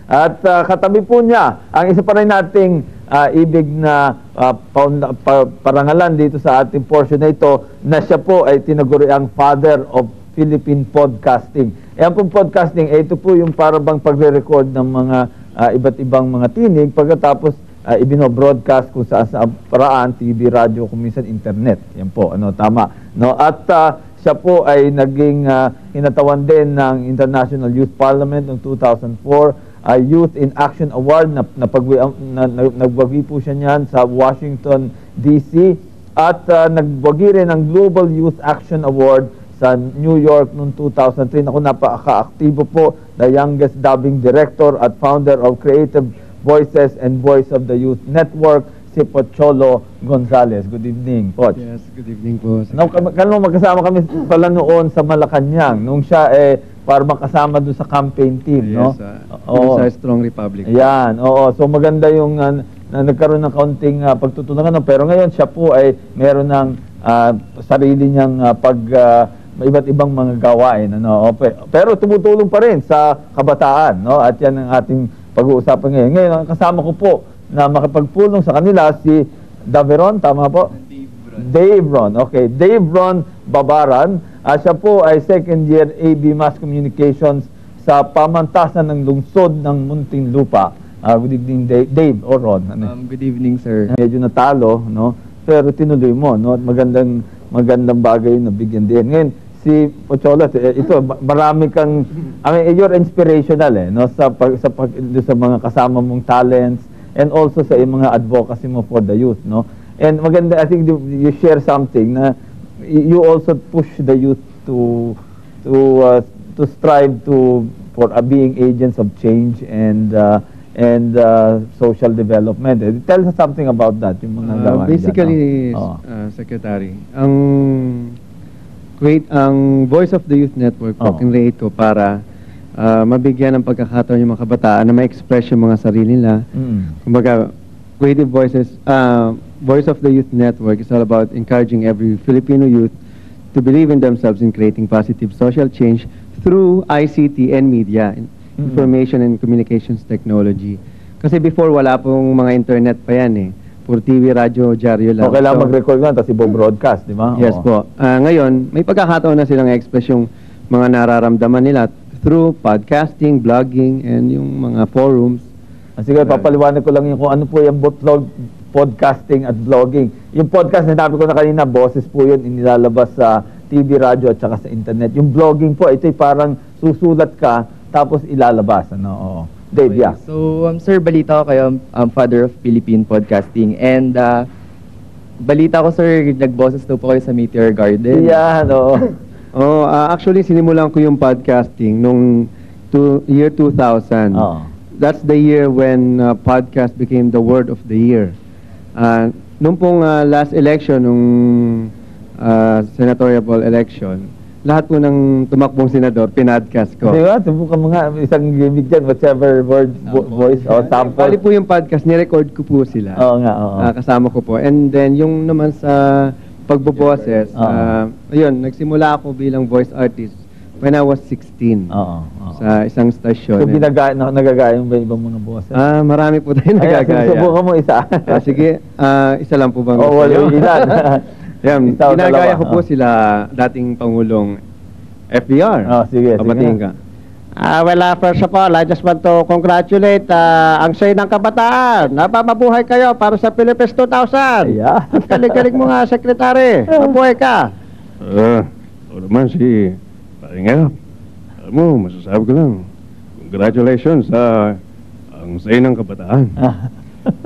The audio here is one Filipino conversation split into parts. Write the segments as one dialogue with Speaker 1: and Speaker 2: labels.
Speaker 1: At katabi po niya, ang isa pa rin nating ibig na parangalan dito sa ating portion na ito, na siya po ay tinaguriang Father of Philippine Podcasting. Ayan pong podcasting, ito po yung parabang pagre-record ng mga iba't ibang mga tinig, pagkatapos ibino-broadcast kung saan sa paraan, TV, radyo, kung minsan internet. Yan po, tama. No? At siya po ay naging hinatawan din ng International Youth Parliament noong 2004, Youth in Action Award, nagwagi po siya niyan sa Washington, D.C. At nagwagi rin ng Global Youth Action Award sa New York noong 2003. Ako napaka-aktibo po, the youngest dubbing director at founder of Creative Voices and Voice of the Youth Network, si Pocholo Gonzales. Good evening, Poch.
Speaker 2: Yes, good evening po.
Speaker 1: Magkasama kami pala noon sa Malacanang, nung siya para makasama doon sa campaign team,
Speaker 2: yes,
Speaker 1: no?
Speaker 2: Sa Strong Republic.
Speaker 1: Yan, oo. So maganda yung na nagkaroon ng kaunting pagtutulungan, pero ngayon siya po ay meron ng sarili niyang iba't ibang mga gawain, ano? Pero tumutulong pa rin sa kabataan, no? At yan ang ating pag-uusapan ngayon. Ngayon, kasama ko po na makapagpulong sa kanila si Daveron, tama po? Dave Ron. Okay, Dave Ron Babaran. Siya po ay second year AB Mass Communications sa pamantasan ng lungsod ng Muntinlupa. Good evening, Dave or Ron.
Speaker 2: Good evening, sir.
Speaker 1: Medyo natalo, no? Pero tinuloy mo, no? At magandang bagay na bigyan din. Ngayon, si Pochola, ito, marami kang, you're inspirational, no? Sa mga kasama mong talents, and also sa mga advocacy mo for the youth, no? And maganda, I think you share something na you also push the youth to strive for being agents of change and social development. Tell us something about that, yung mga gawain.
Speaker 2: Basically, Secretary, ang Voice of the Youth Network po, kinreate ko para mabigyan ng pagkakataon yung mga kabataan na ma-express yung mga sarili nila. Kumbaga, Creative Voices, Voice of the Youth Network is all about encouraging every Filipino youth to believe in themselves in creating positive social change through ICT and media, information and communications technology. Kasi before, wala pong mga internet pa yan eh. Puro TV, radyo, dyaryo lang.
Speaker 1: Okay lang mag-record lang, tapos ibo-broadcast, di ba?
Speaker 2: Yes po. Ngayon, may pagkakataon na silang express yung mga nararamdaman nila through podcasting, blogging, and yung mga forums.
Speaker 1: Sige, papaliwanag ko lang yung kung ano po yung podcasting at blogging. Yung podcast, sinabi ko na kanina, boses po yun, inilalabas sa TV, radyo, at saka sa internet. Yung blogging po, ito'y parang susulat ka, tapos ilalabas. Ano? Dave,
Speaker 3: okay.
Speaker 1: yeah.
Speaker 3: So, sir, balita ko kayo, Father of Philippine Podcasting. And, balita ko, sir, nagboses daw po kayo sa Meteor Garden.
Speaker 1: Yeah, no.
Speaker 2: Actually, sinimulan ko yung podcasting nung year 2000. That's the year when podcast became the word of the year. Nung pong last election, nung senatorial election, lahat po ng tumakbong senador, pinodcast ko.
Speaker 1: Di ba? Subukan mo nga, isang gimmick dyan, whichever word, voice, o sample.
Speaker 2: Bali po yung podcast, nirecord ko po sila.
Speaker 1: Oo nga,
Speaker 2: kasama ko po. And then, yung naman sa pagboboses, ayun, nagsimula ako bilang voice artist when I was 16. Sa isang stasyon.
Speaker 1: So, nagagaya ba ibang mga boses?
Speaker 2: Marami po tayo nagagaya.
Speaker 1: Subukan mo isa.
Speaker 2: Sige, isa lang po bang
Speaker 1: wala ilan.
Speaker 2: Yan, ginagaya ko po sila dating Pangulong FBR.
Speaker 1: Sige.
Speaker 2: Kabatiin ka.
Speaker 4: Well, first of all, I just want to congratulate ang say ng kabataan. Mabuhay kayo para sa Philippines 2000.
Speaker 1: Yeah.
Speaker 4: Galing-galing mo nga, Secretary. Mabuhay ka.
Speaker 5: O naman si Paringero. Alam mo, masasabi ko lang, congratulations sa ang say ng kabataan.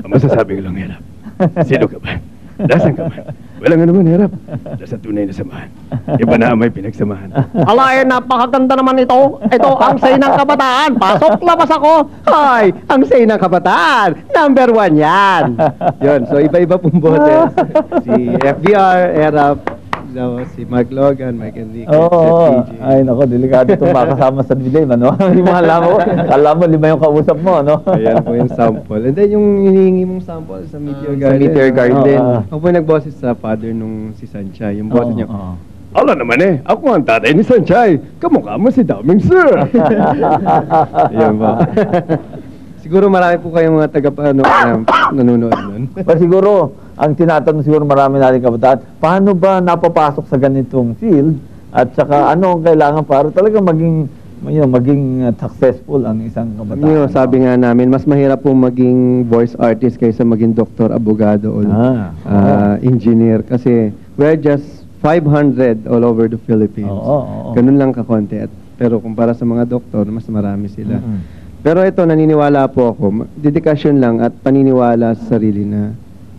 Speaker 5: Masasabi ko lang, hirap. Sino ka ba? Dasan ka ba? Walang ano man, hirap. Dasan tunay na samahan. Iba na may pinagsamahan.
Speaker 4: Napakaganda naman ito. Ito ang say ng kabataan. Pasok, labas ako.
Speaker 2: Ay, ang say ng kabataan. Number 1 yan. Yun, so iba-iba pong boses. Si FBR, Erap, si Mark Logan, Mike Enriquez, TJ.
Speaker 1: Ay, nako, delikado itong makasama sa dilim, ano? Yung mga alam mo, 5 yung kausap mo, no?
Speaker 2: Ayan po yung sample. And then yung hinihingi mong sample sa Meteor Garden.
Speaker 3: Sa Meteor Garden.
Speaker 2: Ako po nagboses sa father nung si Sancha. Yung boses niya,
Speaker 5: Ala naman eh, ako ang tatay ni Sanchay. Kamukha mo si Daming Sir.
Speaker 2: Yan ba? Siguro marami po kayong mga nanonood nun.
Speaker 1: Pero siguro, ang tinatanong siguro marami natin kabataan, paano ba napapasok sa ganitong field at saka ano ang kailangan para talaga maging successful ang isang kabataan?
Speaker 2: Sabi nga namin, mas mahirap po maging voice artist kaysa maging doktor, abogado, o engineer. Kasi we're just 500 all over the Philippines. Ganun lang kakonti. Pero kumpara sa mga doktor, mas marami sila. Pero ito, naniniwala po ako, dedikasyon lang at paniniwala sa sarili na,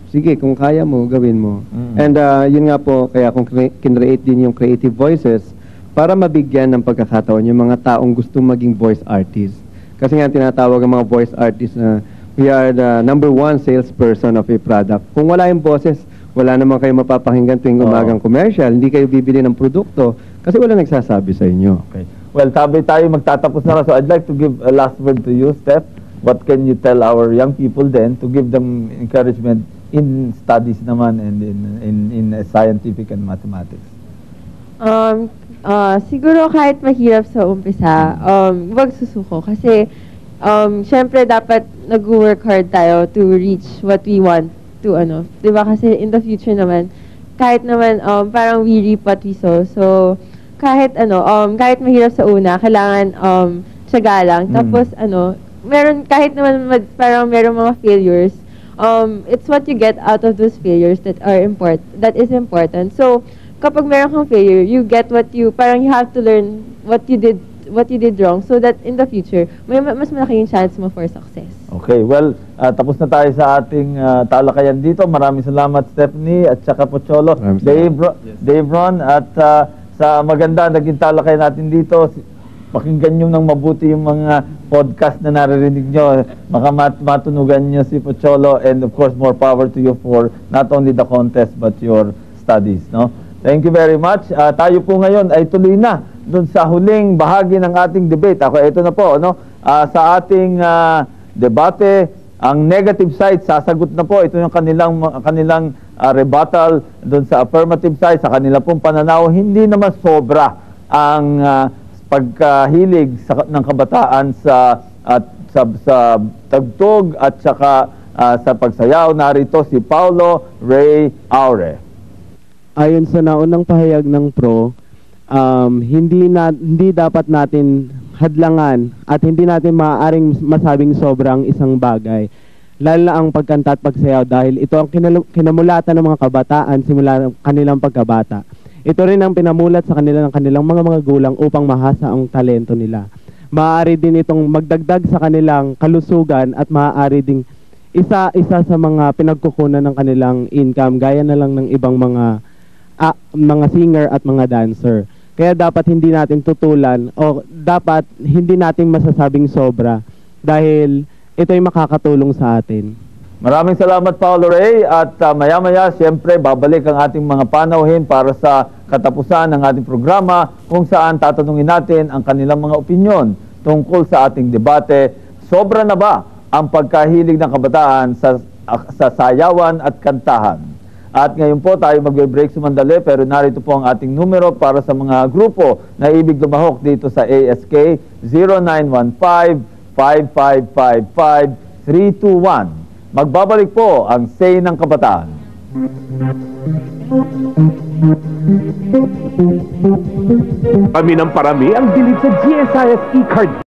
Speaker 2: sige, kung kaya mo, gawin mo. And yun nga po, kaya kung kinreate din yung Creative Voices, para mabigyan ng pagkakataon yung mga taong gustong maging voice artist. Kasi nga tinatawag ang mga voice artists na we are the #1 salesperson of a product. Kung wala yung boses, wala naman kayo mapapakinggan tuwing umagang commercial, hindi kayo bibili ng produkto kasi wala nagsasabi sa inyo.
Speaker 1: Okay. Well, tabi tayo magtatapos na lang. So I'd like to give a last word to you, Steph. What can you tell our young people then to give them encouragement in studies naman and in scientific and mathematics?
Speaker 6: Siguro kahit mahirap sa umpisa, wag susuko kasi syempre dapat nag-work hard tayo to reach what we want to diba kasi in the future naman kahit naman parang we reap what we sow, so kahit kahit mahirap sa una kailangan tiyaga lang, tapos meron kahit naman parang meron mga failures, it's what you get out of those failures that is important. So kapag meron kang failure, you get parang you have to learn what you did wrong so that in the future, may mas malaki yung chance mo for success.
Speaker 1: Okay, well, tapos na tayo sa ating talakayan dito. Maraming salamat, Stephanie at saka Pocholo, Dave Ron, at sa maganda naging talakayan natin dito. Pakinggan nyo ng mabuti yung mga podcast na naririnig nyo. Baka matunugan nyo si Pocholo, and of course, more power to you for not only the contest but your studies, no? Thank you very much. Tayo po ngayon ay tuloy na dun sa huling bahagi ng ating debate. Ito na po, sa ating debate, ang negative side, sasagot na po. Ito yung kanilang rebuttal dun sa affirmative side, sa kanila pong pananaw. Hindi naman sobra ang pagkahilig ng kabataan sa tagtog at saka sa pagsayaw. Narito si Paulo Ray Aure.
Speaker 7: Ayon sa naunang pahayag ng PRO, hindi dapat natin hadlangan at hindi natin maaaring masabing sobrang isang bagay, lalo na ang pagkanta at pagsayaw, dahil ito ang kinamulatan ng mga kabataan simula ng kanilang pagkabata. Ito rin ang pinamulat sa kanilang mga gulang upang mahasa ang talento nila. Maaari din itong magdagdag sa kanilang kalusugan at maaari ding isa sa mga pinagkukunan ng kanilang income, gaya na lang ng ibang mga singer at mga dancer. Kaya dapat hindi natin tutulan o dapat hindi natin masasabing sobra dahil ito ay makakatulong sa atin.
Speaker 1: Maraming salamat, Paulo Ray, at maya-maya siyempre babalik ang ating mga panauhin para sa katapusan ng ating programa kung saan tatanungin natin ang kanilang mga opinyon tungkol sa ating debate. Sobra na ba ang pagkahilig ng kabataan sa sayawan at kantahan? At ngayon po tayo magbe-break sumandali, pero narito po ang ating numero para sa mga grupo na ibig lumahok dito sa ASK 0915-5555-321. Magbabalik po ang Say ng Kabataan.
Speaker 8: Kami ng parami ang bilid sa GSIS e-card.